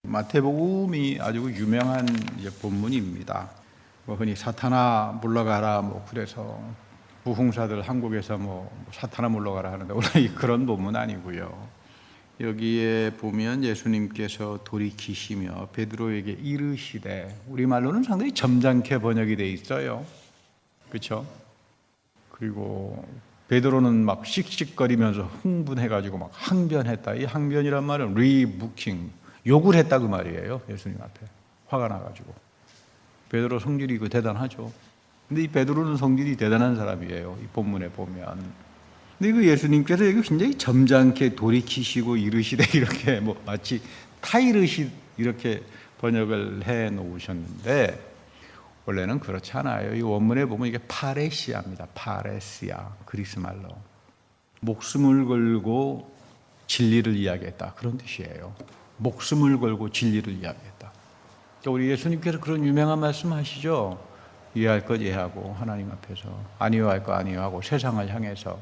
마태복음이 아주 유명한 본문입니다. 흔히 사탄아 물러가라 그래서 부흥사들 한국에서 사탄아 물러가라 하는데 원래 그런 본문 아니고요. 여기에 보면 예수님께서 돌이키시며 베드로에게 이르시되, 우리말로는 상당히 점잖게 번역이 돼 있어요. 그렇죠? 그리고 베드로는 막 씩씩거리면서 흥분해가지고 막 항변했다. 이 항변이란 말은 리부킹, 욕을 했다 그 말이에요. 예수님 앞에 화가 나가지고. 베드로 성질이 대단하죠. 근데 이 베드로는 성질이 대단한 사람이에요. 이 본문에 보면. 근데 그 예수님께서 여기 굉장히 점잖게 돌이키시고 이르시되 이렇게 마치 타이르시 이렇게 번역을 해 놓으셨는데 원래는 그렇지 않아요. 이 원문에 보면 이게 파레시아입니다. 파레시아, 그리스 말로. 목숨을 걸고 진리를 이야기했다, 그런 뜻이에요. 목숨을 걸고 진리를 이야기했다. 그러니까 우리 예수님께서 그런 유명한 말씀 하시죠. 이해할 것 이해하고 하나님 앞에서, 아니요할 거 아니요하고 세상을 향해서.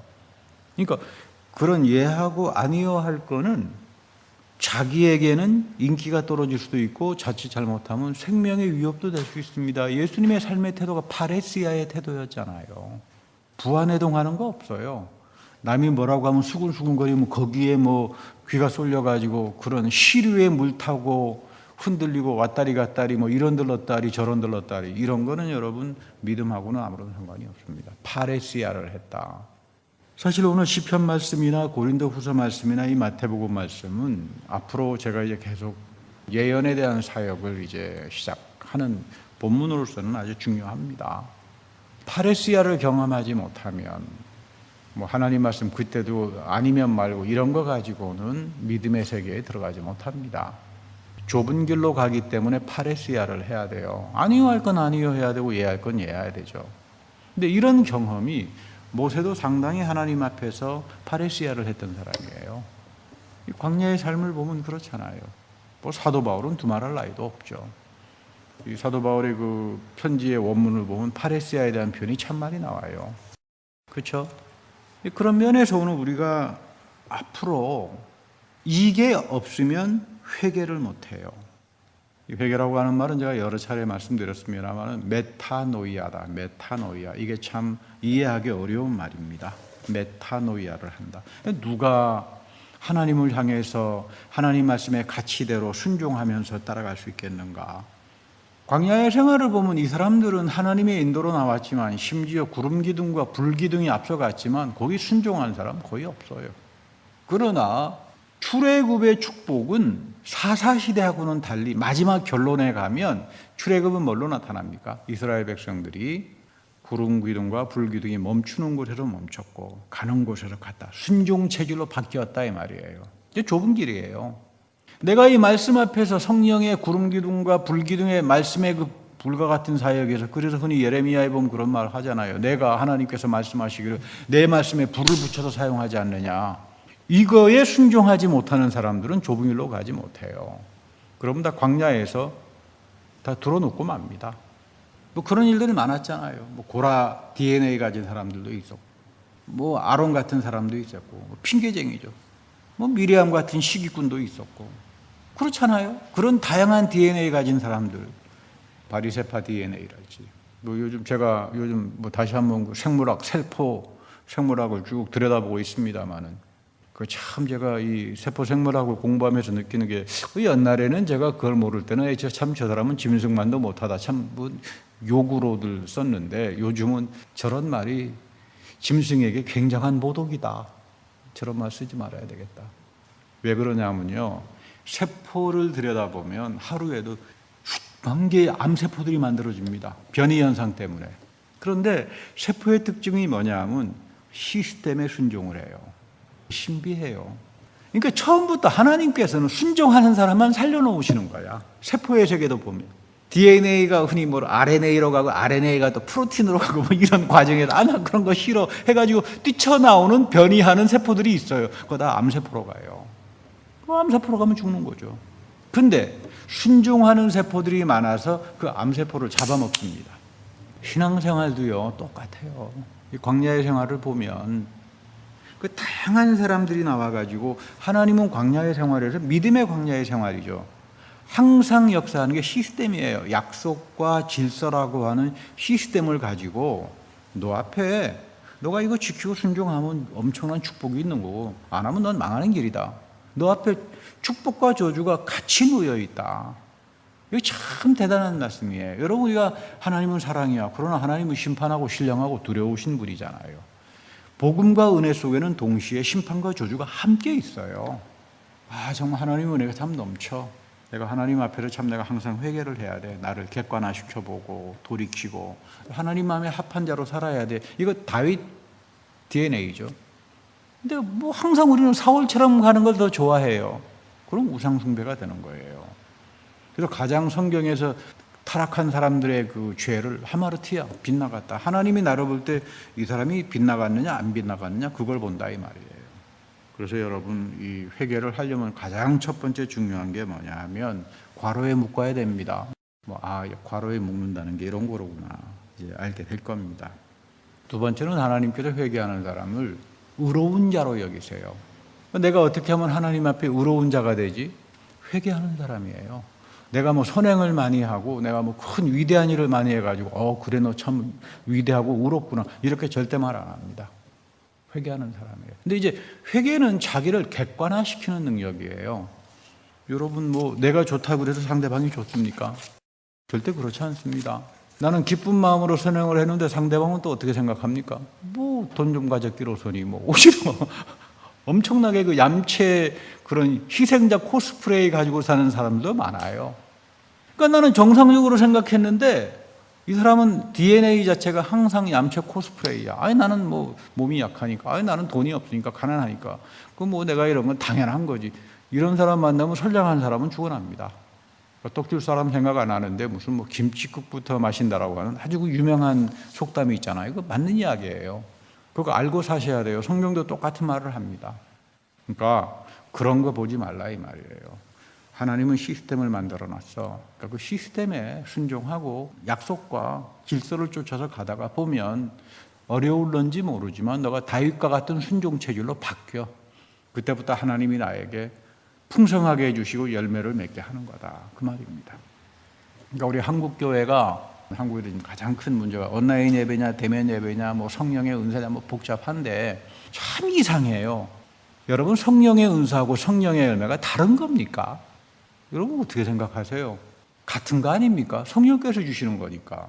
그러니까 그런 이해하고 아니요할 거는 자기에게는 인기가 떨어질 수도 있고 자칫 잘못하면 생명의 위협도 될 수 있습니다. 예수님의 삶의 태도가 파레시아의 태도였잖아요. 부안해동하는 거 없어요. 남이 뭐라고 하면 수근수근거리면 거기에 귀가 쏠려가지고 그런 시류에 물 타고 흔들리고 왔다리 갔다리 이런 들렀다리 저런 들렀다리, 이런 거는 여러분 믿음하고는 아무런 상관이 없습니다. 파레시아를 했다. 사실 오늘 시편 말씀이나 고린도후서 말씀이나 이 마태복음 말씀은 앞으로 제가 이제 계속 예언에 대한 사역을 이제 시작하는 본문으로서는 아주 중요합니다. 파레시아를 경험하지 못하면 하나님 말씀 그때도 아니면 말고 이런 거 가지고는 믿음의 세계에 들어가지 못합니다. 좁은 길로 가기 때문에 파레시아를 해야 돼요. 아니요 할 건 아니요 해야 되고 예할 건 예해야 되죠. 근데 이런 경험이 모세도 상당히 하나님 앞에서 파레시아를 했던 사람이에요. 이 광야의 삶을 보면 그렇잖아요. 사도 바울은 두말할 나위도 없죠. 이 사도 바울의 그 편지의 원문을 보면 파레시아에 대한 표현이 참 많이 나와요. 그렇죠? 그런 면에서 오늘 우리가 앞으로 이게 없으면 회개를 못해요. 회개라고 하는 말은 제가 여러 차례 말씀드렸습니다만 메타노이아다. 메타노이아. 이게 참 이해하기 어려운 말입니다. 메타노이아를 한다. 누가 하나님을 향해서 하나님 말씀의 가치대로 순종하면서 따라갈 수 있겠는가? 광야의 생활을 보면 이 사람들은 하나님의 인도로 나왔지만 심지어 구름 기둥과 불 기둥이 앞서갔지만 거기 순종한 사람 거의 없어요. 그러나 출애굽의 축복은 사사시대하고는 달리 마지막 결론에 가면 출애굽은 뭘로 나타납니까? 이스라엘 백성들이 구름 기둥과 불 기둥이 멈추는 곳에서 멈췄고 가는 곳에서 갔다. 순종 체질로 바뀌었다 이 말이에요. 이제 좁은 길이에요. 내가 이 말씀 앞에서 성령의 구름 기둥과 불 기둥의 말씀의 그 불과 같은 사역에서, 그래서 흔히 예레미야에 보면 그런 말 하잖아요. 내가 하나님께서 말씀하시기를 내 말씀에 불을 붙여서 사용하지 않느냐. 이거에 순종하지 못하는 사람들은 좁은 길로 가지 못해요. 그러면 다 광야에서 다 들어눕고 맙니다. 그런 일들이 많았잖아요. 고라 DNA 가진 사람들도 있었고, 아론 같은 사람도 있었고, 핑계쟁이죠. 미리암 같은 시기꾼도 있었고, 그렇잖아요. 그런 다양한 DNA 가진 사람들, 바리새파 DNA랄지. 제가 요즘 다시 한번 생물학, 세포 생물학을 쭉 들여다보고 있습니다만은, 참 제가 이 세포 생물학을 공부하면서 느끼는 게, 옛날에는 제가 그걸 모를 때는 저 사람은 짐승만도 못하다, 참 욕으로들 썼는데, 요즘은 저런 말이 짐승에게 굉장한 모독이다. 저런 말 쓰지 말아야 되겠다. 왜 그러냐면요, 세포를 들여다보면 하루에도 수만 개의 암세포들이 만들어집니다. 변이 현상 때문에. 그런데 세포의 특징이 뭐냐면 시스템에 순종을 해요. 신비해요. 그러니까 처음부터 하나님께서는 순종하는 사람만 살려놓으시는 거야. 세포의 세계도 보면 DNA가 흔히 RNA로 가고 RNA가 또 프로틴으로 가고 이런 과정에서 나 그런 거 싫어 해가지고 뛰쳐나오는 변이하는 세포들이 있어요. 그거 다 암세포로 가요. 암세포로 가면 죽는 거죠. 근데 순종하는 세포들이 많아서 그 암세포를 잡아먹습니다. 신앙생활도요 똑같아요. 이 광야의 생활을 보면 그 다양한 사람들이 나와가지고, 하나님은 광야의 생활에서 믿음의 광야의 생활이죠. 항상 역사하는 게 시스템이에요. 약속과 질서라고 하는 시스템을 가지고 너 앞에 너가 이거 지키고 순종하면 엄청난 축복이 있는 거고 안 하면 넌 망하는 길이다. 너 앞에 축복과 저주가 같이 놓여 있다. 이거 참 대단한 말씀이에요. 여러분, 우리가 하나님은 사랑이야. 그러나 하나님은 심판하고 신령하고 두려우신 분이잖아요. 복음과 은혜 속에는 동시에 심판과 저주가 함께 있어요. 정말 하나님의 은혜가 참 넘쳐. 내가 하나님 앞에서 참 내가 항상 회개를 해야 돼. 나를 객관화시켜보고 돌이키고 하나님 마음에 합한 자로 살아야 돼. 이거 다윗 DNA죠. 근데 뭐 항상 우리는 사울처럼 가는 걸 더 좋아해요. 그럼 우상숭배가 되는 거예요. 그래서 가장 성경에서 타락한 사람들의 그 죄를 하마르티아, 빗나갔다. 하나님이 나를 볼 때 이 사람이 빗나갔느냐 안 빗나갔느냐 그걸 본다 이 말이에요. 그래서 여러분, 이 회개를 하려면 가장 첫 번째 중요한 게 뭐냐 하면 괄호에 묶어야 됩니다. 괄호에 묶는다는 게 이런 거로구나 이제 알게 될 겁니다. 두 번째는 하나님께서 회개하는 사람을 의로운 자로 여기세요. 내가 어떻게 하면 하나님 앞에 의로운 자가 되지? 회개하는 사람이에요. 내가 뭐 선행을 많이 하고 내가 뭐 큰 위대한 일을 많이 해가지고 그래 너 참 위대하고 의롭구나 이렇게 절대 말 안 합니다. 회개하는 사람이에요. 근데 이제 회개는 자기를 객관화시키는 능력이에요. 여러분, 뭐 내가 좋다고 그래서 상대방이 좋습니까? 절대 그렇지 않습니다. 나는 기쁜 마음으로 선행을 했는데 상대방은 또 어떻게 생각합니까? 뭐 돈 좀 가졌기로서니 뭐 오히려 엄청나게 그 얌체 그런 희생자 코스프레이 가지고 사는 사람도 많아요. 그러니까 나는 정상적으로 생각했는데 이 사람은 DNA 자체가 항상 얌체 코스프레이야. 나는 뭐 몸이 약하니까, 나는 돈이 없으니까, 가난하니까. 뭐 내가 이런 건 당연한 거지. 이런 사람 만나면 선량한 사람은 죽어납니다. 떡줄 사람 생각 안 하는데 무슨 뭐 김치국부터 마신다라고 하는 아주 유명한 속담이 있잖아요. 이거 맞는 이야기예요. 그거 알고 사셔야 돼요. 성경도 똑같은 말을 합니다. 그러니까 그런 거 보지 말라 이 말이에요. 하나님은 시스템을 만들어 놨어. 그러니까 그 시스템에 순종하고 약속과 질서를 쫓아서 가다가 보면 어려울런지 모르지만 너가 다윗과 같은 순종 체질로 바뀌어. 그때부터 하나님이 나에게 풍성하게 해주시고 열매를 맺게 하는 거다. 그 말입니다. 그러니까 우리 한국교회가 한국에 가장 큰 문제가 온라인 예배냐 대면 예배냐 뭐 성령의 은사냐 뭐 복잡한데 참 이상해요. 여러분, 성령의 은사하고 성령의 열매가 다른 겁니까? 여러분 어떻게 생각하세요? 같은 거 아닙니까? 성령께서 주시는 거니까.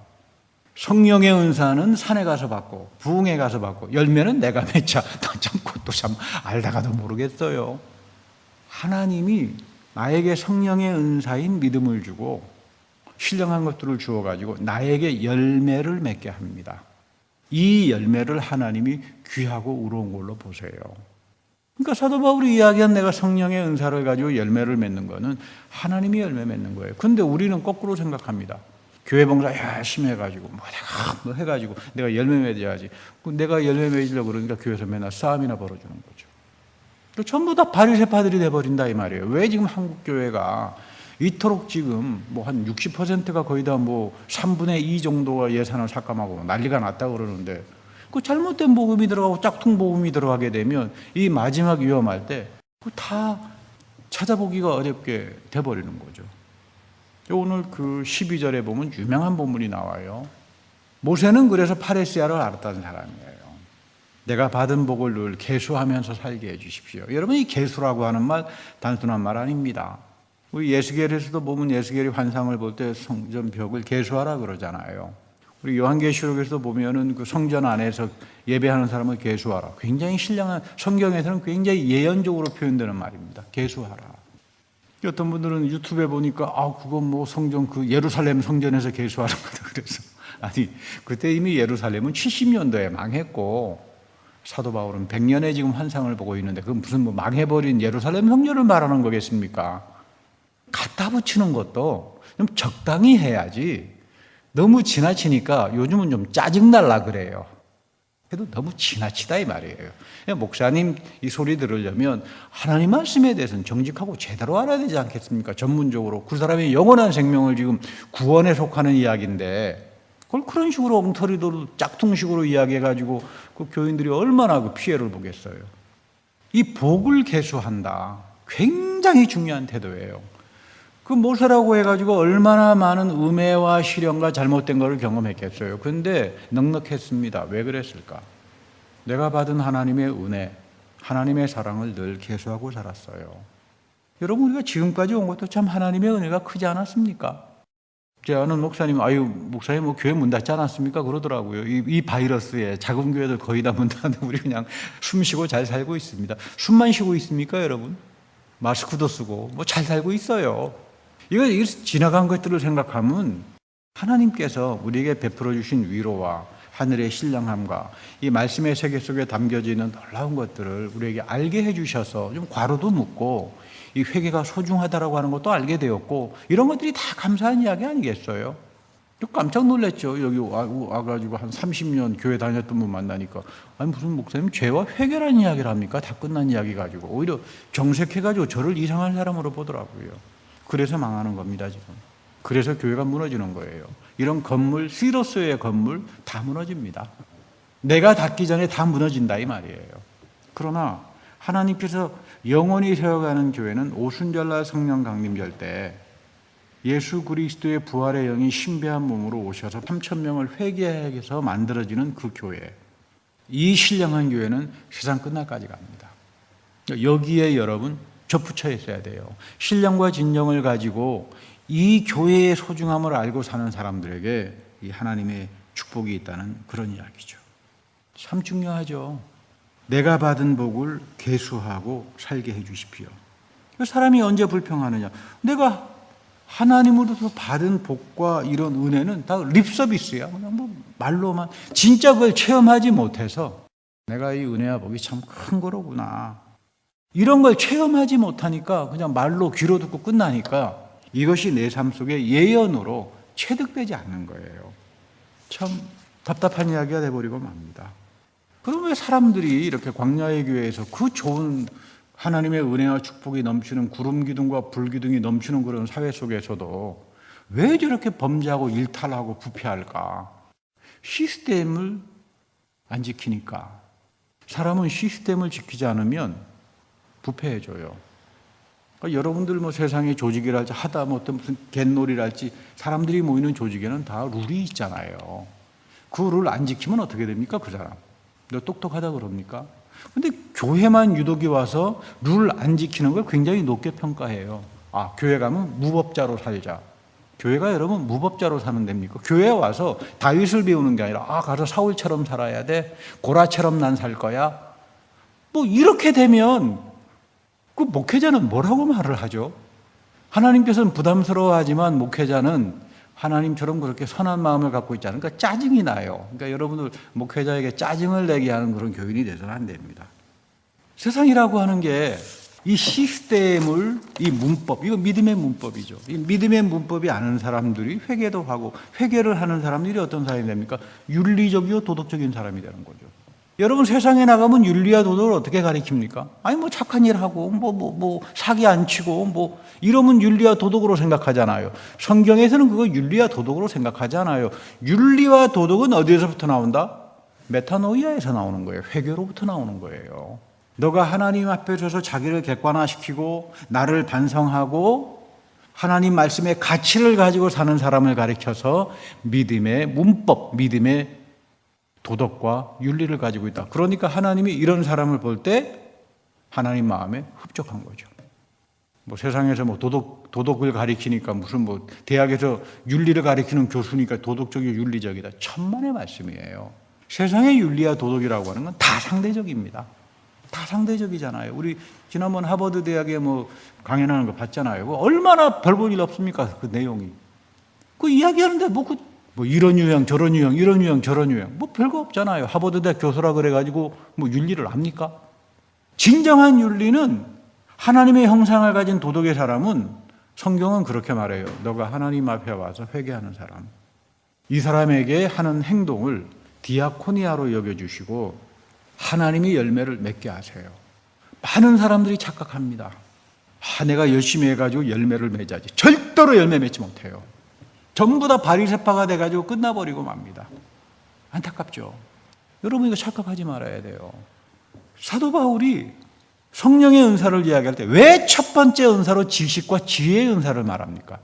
성령의 은사는 산에 가서 받고 부흥에 가서 받고 열매는 내가 맺자. 참 그것도 참 알다가도 모르겠어요. 하나님이 나에게 성령의 은사인 믿음을 주고 신령한 것들을 주어가지고 나에게 열매를 맺게 합니다. 이 열매를 하나님이 귀하고 의로운 걸로 보세요. 그러니까 사도 바울이 이야기한 내가 성령의 은사를 가지고 열매를 맺는 거는 하나님이 열매 맺는 거예요. 근데 우리는 거꾸로 생각합니다. 교회 봉사 열심히 해가지고 내가 해가지고 내가 열매 맺어야지. 내가 열매 맺으려고 그러니까 교회에서 맨날 싸움이나 벌어주는 거죠. 전부 다 바리새파들이 돼버린다 이 말이에요. 왜 지금 한국 교회가 이토록 지금 뭐 한 60%가 거의 다 뭐 3분의 2 정도가 예산을 삭감하고 난리가 났다 그러는데 그 잘못된 복음이 들어가고 짝퉁 복음이 들어가게 되면 이 마지막 위험할 때 다 찾아보기가 어렵게 돼버리는 거죠. 오늘 그 12절에 보면 유명한 본문이 나와요. 모세는 그래서 파레시아를 알았다는 사람이에요. 내가 받은 복을 늘 계수하면서 살게 해주십시오. 여러분, 이 계수라고 하는 말 단순한 말 아닙니다. 우리 예수계에서도 보면 예수계의 환상을 볼 때 성전 벽을 계수하라 그러잖아요. 우리 요한계시록에서 보면은 그 성전 안에서 예배하는 사람을 계수하라. 굉장히 신령한, 성경에서는 굉장히 예언적으로 표현되는 말입니다. 계수하라. 어떤 분들은 유튜브에 보니까 그건 뭐 성전 그 예루살렘 성전에서 계수하는 거다 그래서 아니 그때 이미 예루살렘은 70년도에 망했고 사도 바울은 100년에 지금 환상을 보고 있는데 그건 무슨 뭐 망해버린 예루살렘 성전을 말하는 거겠습니까? 갖다 붙이는 것도 좀 적당히 해야지. 너무 지나치니까 요즘은 좀 짜증날라 그래요. 그래도 너무 지나치다 이 말이에요. 목사님 이 소리 들으려면 하나님 말씀에 대해서는 정직하고 제대로 알아야 되지 않겠습니까? 전문적으로 그 사람의 영원한 생명을 지금 구원에 속하는 이야기인데 그걸 그런 식으로 엉터리로 짝퉁식으로 이야기해가지고 그 교인들이 얼마나 그 피해를 보겠어요. 이 복을 계수한다. 굉장히 중요한 태도예요. 그 모세라고 해가지고 얼마나 많은 음해와 시련과 잘못된 것을 경험했겠어요. 그런데 넉넉했습니다. 왜 그랬을까? 내가 받은 하나님의 은혜, 하나님의 사랑을 늘 계수하고 살았어요. 여러분, 우리가 지금까지 온 것도 참 하나님의 은혜가 크지 않았습니까? 제 아는 목사님, 목사님 뭐 교회 문 닫지 않았습니까? 그러더라고요. 이 바이러스에 작은 교회들 거의 다 문 닫는데 우리 그냥 숨 쉬고 잘 살고 있습니다. 숨만 쉬고 있습니까, 여러분? 마스크도 쓰고 뭐 잘 살고 있어요. 이거 지나간 것들을 생각하면 하나님께서 우리에게 베풀어 주신 위로와 하늘의 신령함과 이 말씀의 세계 속에 담겨져 있는 놀라운 것들을 우리에게 알게 해주셔서 좀 과로도 묻고 이 회개가 소중하다라고 하는 것도 알게 되었고, 이런 것들이 다 감사한 이야기 아니겠어요? 깜짝 놀랐죠. 여기 와가지고 한 30년 교회 다녔던 분 만나니까, 아니 무슨 목사님 죄와 회개라는 이야기를 합니까? 다 끝난 이야기 가지고 오히려 정색해가지고 저를 이상한 사람으로 보더라고요. 그래서 망하는 겁니다, 지금. 그래서 교회가 무너지는 거예요. 이런 건물, 시로스의 건물 다 무너집니다. 내가 닿기 전에 다 무너진다 이 말이에요. 그러나 하나님께서 영원히 세워가는 교회는 오순절날 성령 강림절 때 예수 그리스도의 부활의 영이 신비한 몸으로 오셔서 3,000명을 회개하게 해서 만들어지는 그 교회. 이 신령한 교회는 세상 끝날까지 갑니다. 여기에 여러분 접붙여 있어야 돼요. 신령과 진정을 가지고 이 교회의 소중함을 알고 사는 사람들에게 이 하나님의 축복이 있다는 그런 이야기죠. 참 중요하죠. 내가 받은 복을 계수하고 살게 해 주십시오. 사람이 언제 불평하느냐? 내가 하나님으로부터 받은 복과 이런 은혜는 다 립서비스야. 그냥 뭐 말로만. 진짜 그걸 체험하지 못해서 내가 이 은혜와 복이 참 큰 거로구나. 이런 걸 체험하지 못하니까 그냥 말로 귀로 듣고 끝나니까 이것이 내 삶 속에 예언으로 체득되지 않는 거예요. 참 답답한 이야기가 돼버리고 맙니다. 그럼 왜 사람들이 이렇게 광야의 교회에서 그 좋은 하나님의 은혜와 축복이 넘치는 구름 기둥과 불 기둥이 넘치는 그런 사회 속에서도 왜 저렇게 범죄하고 일탈하고 부패할까? 시스템을 안 지키니까. 사람은 시스템을 지키지 않으면 부패해져요. 그러니까 여러분들 뭐 세상의 조직이랄지 하다 뭐 어떤 무슨 갯놀이랄지 사람들이 모이는 조직에는 다 룰이 있잖아요. 그 룰 안 지키면 어떻게 됩니까? 그 사람. 너 똑똑하다 그럽니까? 근데 교회만 유독이 와서 룰 안 지키는 걸 굉장히 높게 평가해요. 교회 가면 무법자로 살자. 교회가 여러분 무법자로 사는 데입니까? 교회에 와서 다윗을 배우는 게 아니라 가서 사울처럼 살아야 돼. 고라처럼 난 살 거야. 뭐 이렇게 되면 그 목회자는 뭐라고 말을 하죠? 하나님께서는 부담스러워하지만 목회자는 하나님처럼 그렇게 선한 마음을 갖고 있지 않으니까 짜증이 나요. 그러니까 여러분들 목회자에게 짜증을 내게 하는 그런 교인이 돼서는 안 됩니다. 세상이라고 하는 게 이 시스템을, 이 문법, 이거 믿음의 문법이죠. 이 믿음의 문법이 아는 사람들이 회개도 하고, 회개를 하는 사람들이 어떤 사람이 됩니까? 윤리적이고 도덕적인 사람이 되는 거죠. 여러분 세상에 나가면 윤리와 도덕을 어떻게 가르칩니까? 뭐 착한 일 하고 사기 안 치고 이러면 윤리와 도덕으로 생각하잖아요. 성경에서는 그거 윤리와 도덕으로 생각하지 않아요. 윤리와 도덕은 어디에서부터 나온다? 메타노이아에서 나오는 거예요. 회개로부터 나오는 거예요. 너가 하나님 앞에 서서 자기를 객관화시키고 나를 반성하고 하나님 말씀의 가치를 가지고 사는 사람을 가르쳐서 믿음의 문법, 믿음의 도덕과 윤리를 가지고 있다. 그러니까 하나님이 이런 사람을 볼 때 하나님 마음에 흡족한 거죠. 세상에서 도덕을 가리키니까 무슨 대학에서 윤리를 가리키는 교수니까 도덕적이고 윤리적이다. 천만의 말씀이에요. 세상의 윤리와 도덕이라고 하는 건 다 상대적입니다. 다 상대적이잖아요. 우리 지난번 하버드 대학에 강연하는 거 봤잖아요. 얼마나 별 볼 일 없습니까? 그 내용이. 그 이야기하는데 이런 유형, 저런 유형, 이런 유형, 저런 유형. 별거 없잖아요. 하버드 대학 교수라 그래가지고 윤리를 압니까? 진정한 윤리는 하나님의 형상을 가진 도덕의 사람은 성경은 그렇게 말해요. 너가 하나님 앞에 와서 회개하는 사람. 이 사람에게 하는 행동을 디아코니아로 여겨주시고 하나님이 열매를 맺게 하세요. 많은 사람들이 착각합니다. 내가 열심히 해가지고 열매를 맺어야지. 절대로 열매 맺지 못해요. 전부 다 바리새파가 돼가지고 끝나버리고 맙니다. 안타깝죠. 여러분 이거 착각하지 말아야 돼요. 사도 바울이 성령의 은사를 이야기할 때 왜 첫 번째 은사로 지식과 지혜의 은사를 말합니까?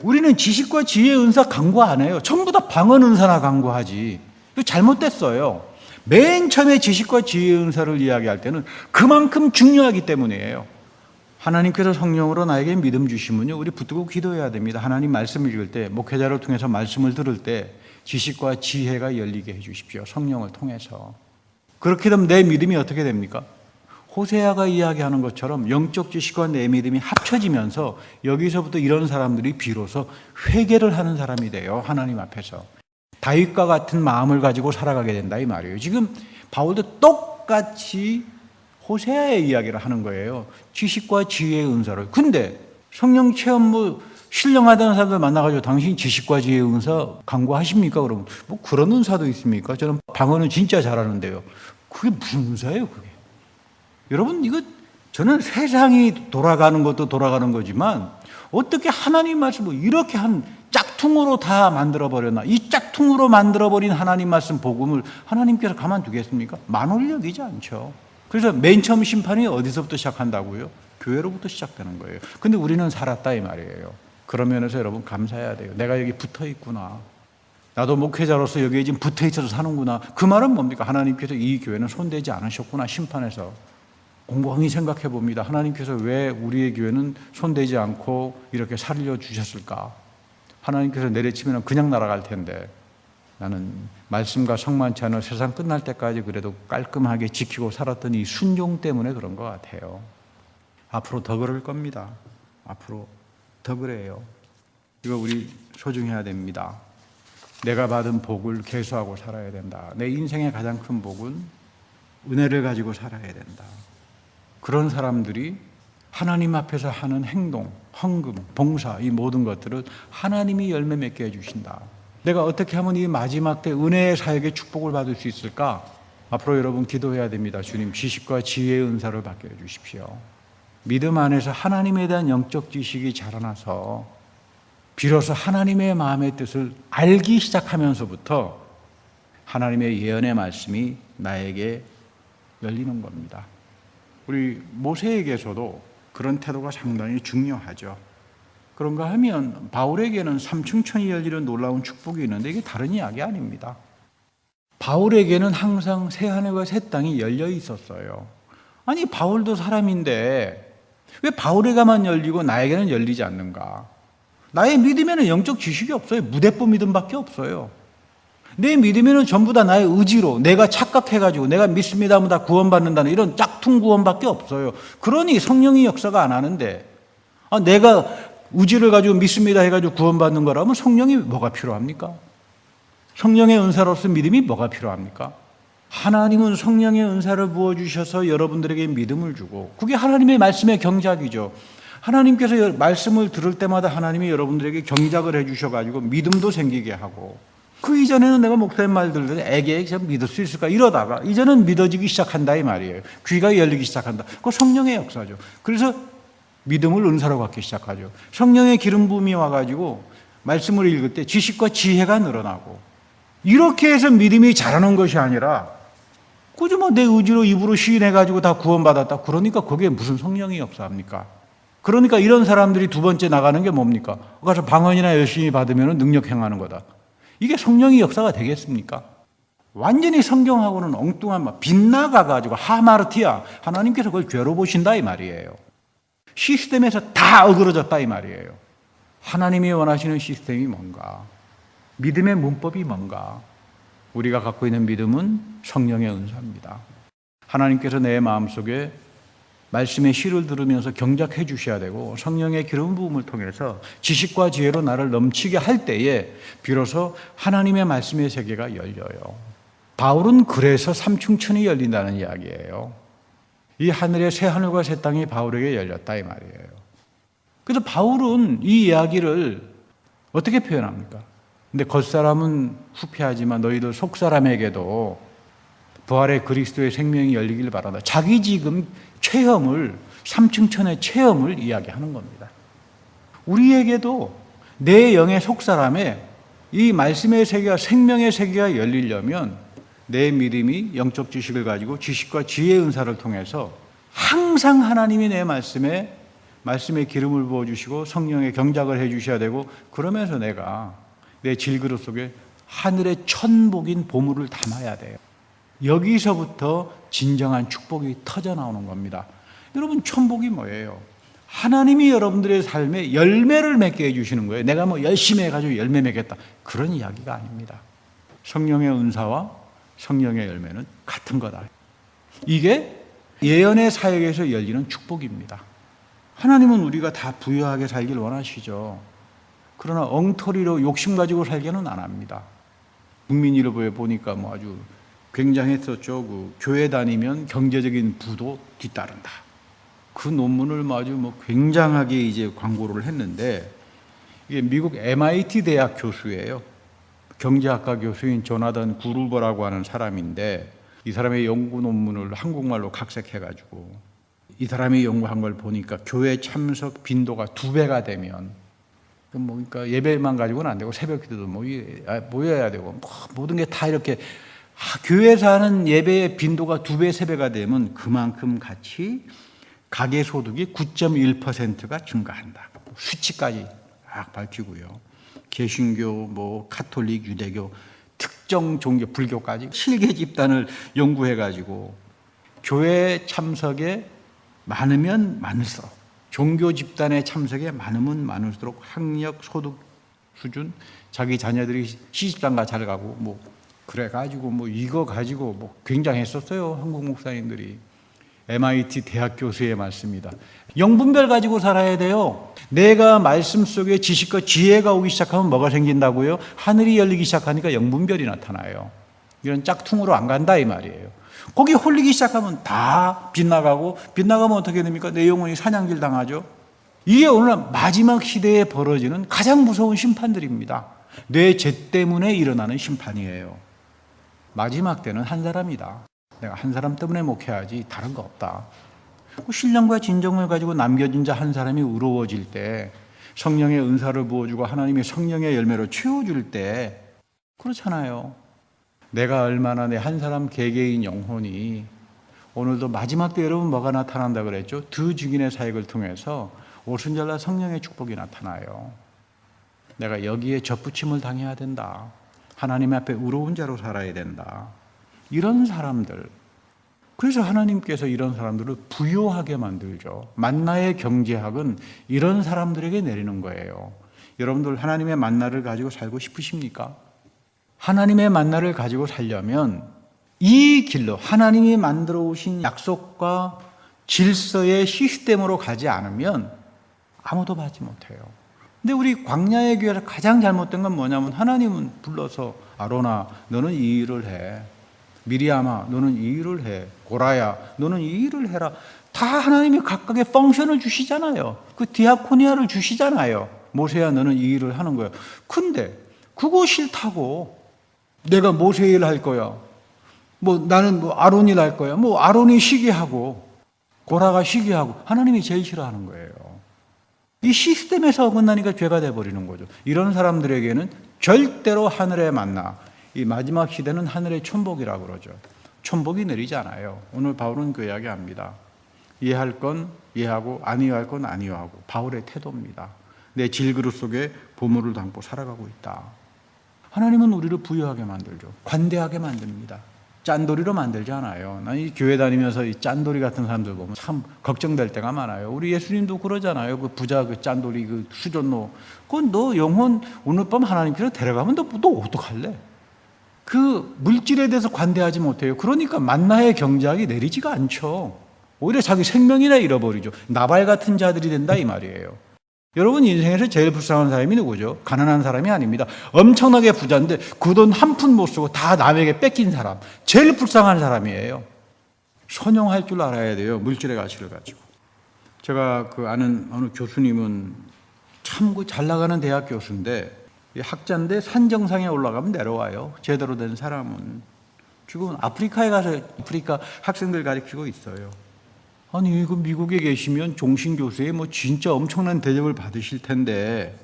우리는 지식과 지혜의 은사 강구 안 해요. 전부 다 방언 은사나 강구하지. 이거 잘못됐어요. 맨 처음에 지식과 지혜의 은사를 이야기할 때는 그만큼 중요하기 때문이에요. 하나님께서 성령으로 나에게 믿음 주시면요, 우리 붙들고 기도해야 됩니다. 하나님 말씀을 읽을 때, 목회자를 통해서 말씀을 들을 때 지식과 지혜가 열리게 해주십시오. 성령을 통해서. 그렇게 되면 내 믿음이 어떻게 됩니까? 호세아가 이야기하는 것처럼 영적 지식과 내 믿음이 합쳐지면서 여기서부터 이런 사람들이 비로소 회개를 하는 사람이 돼요. 하나님 앞에서. 다윗과 같은 마음을 가지고 살아가게 된다 이 말이에요. 지금 바울도 똑같이 호세아의 이야기를 하는 거예요. 지식과 지혜의 은사를. 근데 성령 체험 신령하다는 사람들 만나가지고 당신 지식과 지혜의 은사 강구하십니까? 그러면 뭐 그런 은사도 있습니까? 저는 방언은 진짜 잘하는데요. 그게 무슨 은사예요, 그게? 여러분, 이거 저는 세상이 돌아가는 것도 돌아가는 거지만 어떻게 하나님 말씀을 이렇게 한 짝퉁으로 다 만들어버렸나? 이 짝퉁으로 만들어버린 하나님 말씀 복음을 하나님께서 가만두겠습니까? 만홀히 여기지 않죠. 그래서 맨 처음 심판이 어디서부터 시작한다고요? 교회로부터 시작되는 거예요. 근데 우리는 살았다 이 말이에요. 그런 면에서 여러분 감사해야 돼요. 내가 여기 붙어 있구나. 나도 목회자로서 여기에 지금 붙어 있어서 사는구나. 그 말은 뭡니까? 하나님께서 이 교회는 손대지 않으셨구나, 심판에서. 곰곰이 생각해 봅니다. 하나님께서 왜 우리의 교회는 손대지 않고 이렇게 살려주셨을까? 하나님께서 내려치면 그냥 날아갈 텐데 나는 말씀과 성만치 않은 세상 끝날 때까지 그래도 깔끔하게 지키고 살았던 이 순종 때문에 그런 것 같아요. 앞으로 더 그럴 겁니다. 앞으로 더 그래요. 이거 우리 소중해야 됩니다. 내가 받은 복을 계수하고 살아야 된다. 내 인생의 가장 큰 복은 은혜를 가지고 살아야 된다. 그런 사람들이 하나님 앞에서 하는 행동, 헌금, 봉사, 이 모든 것들을 하나님이 열매 맺게 해주신다. 내가 어떻게 하면 이 마지막 때 은혜의 사역의 축복을 받을 수 있을까? 앞으로 여러분 기도해야 됩니다. 주님, 지식과 지혜의 은사를 받게 해주십시오. 믿음 안에서 하나님에 대한 영적 지식이 자라나서 비로소 하나님의 마음의 뜻을 알기 시작하면서부터 하나님의 예언의 말씀이 나에게 열리는 겁니다. 우리 모세에게서도 그런 태도가 상당히 중요하죠. 그런가 하면 바울에게는 삼층천이 열리는 놀라운 축복이 있는데 이게 다른 이야기 아닙니다. 바울에게는 항상 새하늘과 새 땅이 열려 있었어요. 아니, 바울도 사람인데 왜 바울에게만 열리고 나에게는 열리지 않는가? 나의 믿음에는 영적 지식이 없어요. 무대법 믿음밖에 없어요. 내 믿음에는 전부 다 나의 의지로 내가 착각해가지고 내가 믿습니다 하면 다 구원받는다는 이런 짝퉁 구원밖에 없어요. 그러니 성령이 역사가 안 하는데 내가 의지를 가지고 믿습니다 해가지고 구원받는 거라면 성령이 뭐가 필요합니까? 성령의 은사로서 믿음이 뭐가 필요합니까? 하나님은 성령의 은사를 부어주셔서 여러분들에게 믿음을 주고 그게 하나님의 말씀의 경작이죠. 하나님께서 말씀을 들을 때마다 하나님이 여러분들에게 경작을 해주셔가지고 믿음도 생기게 하고 그 이전에는 내가 목사님 말 들을 때 애게 믿을 수 있을까 이러다가 이제는 믿어지기 시작한다 이 말이에요. 귀가 열리기 시작한다. 그거 성령의 역사죠. 그래서 믿음을 은사로 갖기 시작하죠. 성령의 기름 부음이 와가지고 말씀을 읽을 때 지식과 지혜가 늘어나고 이렇게 해서 믿음이 자라는 것이 아니라 그저 뭐 내 의지로 입으로 시인해가지고 다 구원받았다. 그러니까 거기에 무슨 성령이 역사합니까? 그러니까 이런 사람들이 두 번째 나가는 게 뭡니까? 가서 방언이나 열심히 받으면 능력 행하는 거다. 이게 성령의 역사가 되겠습니까? 완전히 성경하고는 엉뚱한 빗나가가지고 하마르티아 하나님께서 그걸 죄로 보신다 이 말이에요. 시스템에서 다 어그러졌다 이 말이에요. 하나님이 원하시는 시스템이 뭔가? 믿음의 문법이 뭔가? 우리가 갖고 있는 믿음은 성령의 은사입니다. 하나님께서 내 마음속에 말씀의 시를 들으면서 경작해 주셔야 되고 성령의 기름 부음을 통해서 지식과 지혜로 나를 넘치게 할 때에 비로소 하나님의 말씀의 세계가 열려요. 바울은 그래서 삼층천이 열린다는 이야기예요. 이 하늘의 새 하늘과 새 땅이 바울에게 열렸다 이 말이에요. 그래서 바울은 이 이야기를 어떻게 표현합니까? 근데 겉사람은 후패하지만 너희들 속사람에게도 부활의 그리스도의 생명이 열리길 바란다. 자기 지금 체험을 삼층천의 체험을 이야기하는 겁니다. 우리에게도 내 영의 속사람에 이 말씀의 세계가 생명의 세계가 열리려면 내 믿음이 영적 지식을 가지고 지식과 지혜의 은사를 통해서 항상 하나님이 내 말씀에 기름을 부어주시고 성령의 경작을 해주셔야 되고, 그러면서 내가 내 질그릇 속에 하늘의 천복인 보물을 담아야 돼요. 여기서부터 진정한 축복이 터져 나오는 겁니다. 여러분, 천복이 뭐예요? 하나님이 여러분들의 삶에 열매를 맺게 해주시는 거예요. 내가 뭐 열심히 해가지고 열매 맺겠다, 그런 이야기가 아닙니다. 성령의 은사와 성령의 열매는 같은 거다. 이게 예언의 사역에서 열리는 축복입니다. 하나님은 우리가 다 부유하게 살길 원하시죠. 그러나 엉터리로 욕심 가지고 살기는 안 합니다. 국민일보에 보니까 뭐 아주 굉장했었죠. 그 교회 다니면 경제적인 부도 뒤따른다. 그 논문을 아주 굉장하게 이제 광고를 했는데, 이게 미국 MIT 대학 교수예요. 경제학과 교수인 조나단 구루버라고 하는 사람인데, 이 사람의 연구 논문을 한국말로 각색해가지고 이 사람이 연구한 걸 보니까 교회 참석 빈도가 2배가 되면, 그러니까 예배만 가지고는 안 되고 새벽 기도도 모여야 되고 모든 게 다 이렇게 교회에서 하는 예배의 빈도가 2배, 3배가 되면 그만큼 같이 가계 소득이 9.1%가 증가한다. 수치까지 딱 밝히고요. 개신교, 카톨릭, 유대교, 특정 종교, 불교까지 실개 집단을 연구해가지고 교회 참석에 많으면 많을수록, 종교 집단의 참석에 많으면 많을수록 학력, 소득 수준, 자기 자녀들이 시집장가 잘 가고 그래가지고 이거 가지고 굉장했었어요. 한국 목사님들이. MIT 대학 교수의 말씀입니다. 영분별 가지고 살아야 돼요. 내가 말씀 속에 지식과 지혜가 오기 시작하면 뭐가 생긴다고요? 하늘이 열리기 시작하니까 영분별이 나타나요. 이런 짝퉁으로 안 간다 이 말이에요. 거기 홀리기 시작하면 다 빗나가고, 빗나가면 어떻게 됩니까? 내 영혼이 사냥질 당하죠. 이게 오늘날 마지막 시대에 벌어지는 가장 무서운 심판들입니다. 내 죄 때문에 일어나는 심판이에요. 마지막 때는 한 사람이다. 내가 한 사람 때문에 목회하지 다른 거 없다. 신령과 진정을 가지고 남겨진 자 한 사람이 의로워질 때, 성령의 은사를 부어주고 하나님의 성령의 열매로 채워줄 때, 그렇잖아요. 내가 얼마나 내 한 사람 개개인 영혼이, 오늘도 마지막 때 여러분 뭐가 나타난다 그랬죠? 두 증인의 사역을 통해서 오순절날 성령의 축복이 나타나요. 내가 여기에 접붙임을 당해야 된다. 하나님 앞에 의로운 자로 살아야 된다. 이런 사람들, 그래서 하나님께서 이런 사람들을 부요하게 만들죠. 만나의 경제학은 이런 사람들에게 내리는 거예요. 여러분들 하나님의 만나를 가지고 살고 싶으십니까? 하나님의 만나를 가지고 살려면 이 길로, 하나님이 만들어 오신 약속과 질서의 시스템으로 가지 않으면 아무도 받지 못해요. 근데 우리 광야의 교회에서 가장 잘못된 건 뭐냐면, 하나님은 불러서 아론아 너는 이 일을 해, 미리암아 너는 이 일을 해, 고라야 너는 이 일을 해라. 다 하나님이 각각의 펑션을 주시잖아요. 그 디아코니아를 주시잖아요. 모세야 너는 이 일을 하는 거야. 근데 그거 싫다고 내가 모세 일 할 거야, 나는 아론 일 할 거야, 아론이 시기하고 고라가 시기하고, 하나님이 제일 싫어하는 거예요. 이 시스템에서 어긋나니까 죄가 돼버리는 거죠. 이런 사람들에게는 절대로 하늘의 만나, 이 마지막 시대는 하늘의 천복이라고 그러죠. 천복이 내리지 않아요. 오늘 바울은 그 이야기합니다. 이해할 건 이해하고 안 이해할 건 안 이해하고, 바울의 태도입니다. 내 질그릇 속에 보물을 담고 살아가고 있다. 하나님은 우리를 부유하게 만들죠. 관대하게 만듭니다. 짠돌이로 만들지 않아요. 난 이 교회 다니면서 이 짠돌이 같은 사람들 보면 참 걱정될 때가 많아요. 우리 예수님도 그러잖아요. 그 부자, 그 짠돌이, 그 수전노. 그건 너 영혼 오늘 밤 하나님께로 데려가면 너 어떡할래? 그 물질에 대해서 관대하지 못해요. 그러니까 만나의 경작이 내리지가 않죠. 오히려 자기 생명이나 잃어버리죠. 나발 같은 자들이 된다 이 말이에요. 여러분 인생에서 제일 불쌍한 사람이 누구죠? 가난한 사람이 아닙니다. 엄청나게 부자인데 그 돈 한 푼 못 쓰고 다 남에게 뺏긴 사람, 제일 불쌍한 사람이에요. 선용할 줄 알아야 돼요. 물질의 가치를 가지고. 제가 아는 어느 교수님은 참 잘 나가는 대학 교수인데, 학자인데 산 정상에 올라가면 내려와요. 제대로 된 사람은. 지금 아프리카에 가서 아프리카 학생들 가르치고 있어요. 아니 이거 미국에 계시면 종신교수에 진짜 엄청난 대접을 받으실 텐데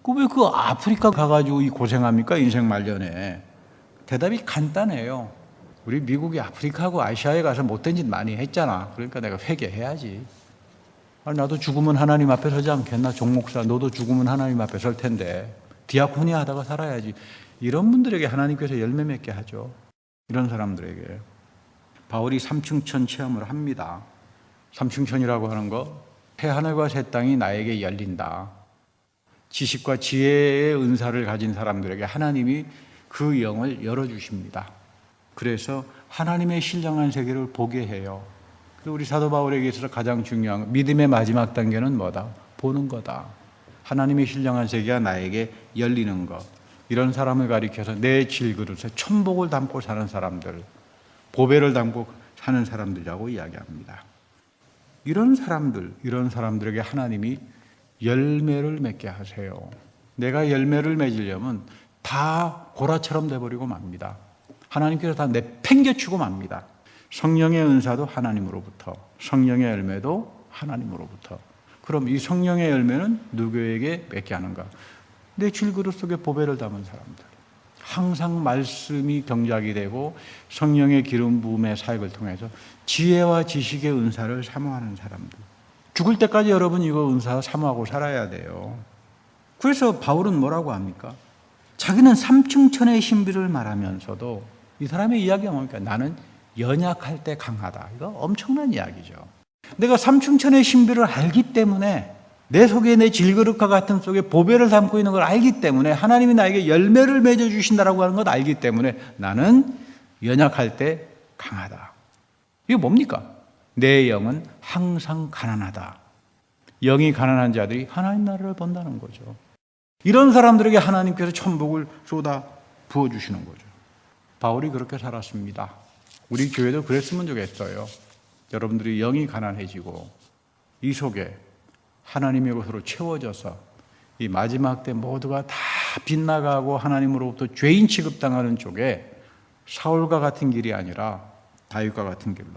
왜 아프리카 가가지고 이 고생합니까? 인생 말년에. 대답이 간단해요. 우리 미국이 아프리카하고 아시아에 가서 못된 짓 많이 했잖아. 그러니까 내가 회개해야지. 아니, 나도 죽으면 하나님 앞에 서지 않겠나? 종 목사, 너도 죽으면 하나님 앞에 설 텐데 디아코니 하다가 살아야지. 이런 분들에게 하나님께서 열매 맺게 하죠. 이런 사람들에게. 바울이 삼층천 체험을 합니다. 삼층천이라고 하는 거, 새 하늘과 새 땅이 나에게 열린다. 지식과 지혜의 은사를 가진 사람들에게 하나님이 그 영을 열어주십니다. 그래서 하나님의 신령한 세계를 보게 해요. 그리고 우리 사도 바울에게 있어서 가장 중요한 믿음의 마지막 단계는 뭐다? 보는 거다. 하나님의 신령한 세계가 나에게 열리는 것. 이런 사람을 가리켜서 내 질그릇에 천복을 담고 사는 사람들, 보배를 담고 사는 사람들이라고 이야기합니다. 이런 사람들에게 하나님이 열매를 맺게 하세요. 내가 열매를 맺으려면 다 고라처럼 돼버리고 맙니다. 하나님께서 다 내팽개치고 맙니다. 성령의 은사도 하나님으로부터, 성령의 열매도 하나님으로부터. 그럼 이 성령의 열매는 누구에게 맺게 하는가? 내 질그릇 속에 보배를 담은 사람들. 항상 말씀이 경작이 되고 성령의 기름 부음의 사역을 통해서 지혜와 지식의 은사를 사모하는 사람들. 죽을 때까지 여러분 이거 은사 사모하고 살아야 돼요. 그래서 바울은 뭐라고 합니까? 자기는 삼층천의 신비를 말하면서도 이 사람의 이야기가 뭡니까? 나는 연약할 때 강하다. 이거 엄청난 이야기죠. 내가 삼층천의 신비를 알기 때문에 내 속에 내 질그릇과 같은 속에 보배를 담고 있는 걸 알기 때문에 하나님이 나에게 열매를 맺어주신다라고 하는 걸 알기 때문에 나는 연약할 때 강하다. 이게 뭡니까? 내 영은 항상 가난하다. 영이 가난한 자들이 하나님 나라를 본다는 거죠. 이런 사람들에게 하나님께서 천복을 쏟아 부어주시는 거죠. 바울이 그렇게 살았습니다. 우리 교회도 그랬으면 좋겠어요. 여러분들이 영이 가난해지고 이 속에 하나님의 것으로 채워져서 이 마지막 때 모두가 다 빗나가고 하나님으로부터 죄인 취급당하는 쪽에 사울과 같은 길이 아니라 다윗과 같은 길로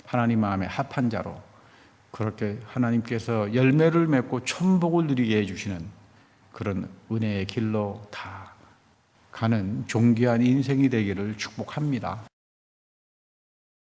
하나님 마음에 합한 자로 그렇게 하나님께서 열매를 맺고 천복을 누리게 해주시는 그런 은혜의 길로 다 가는 존귀한 인생이 되기를 축복합니다.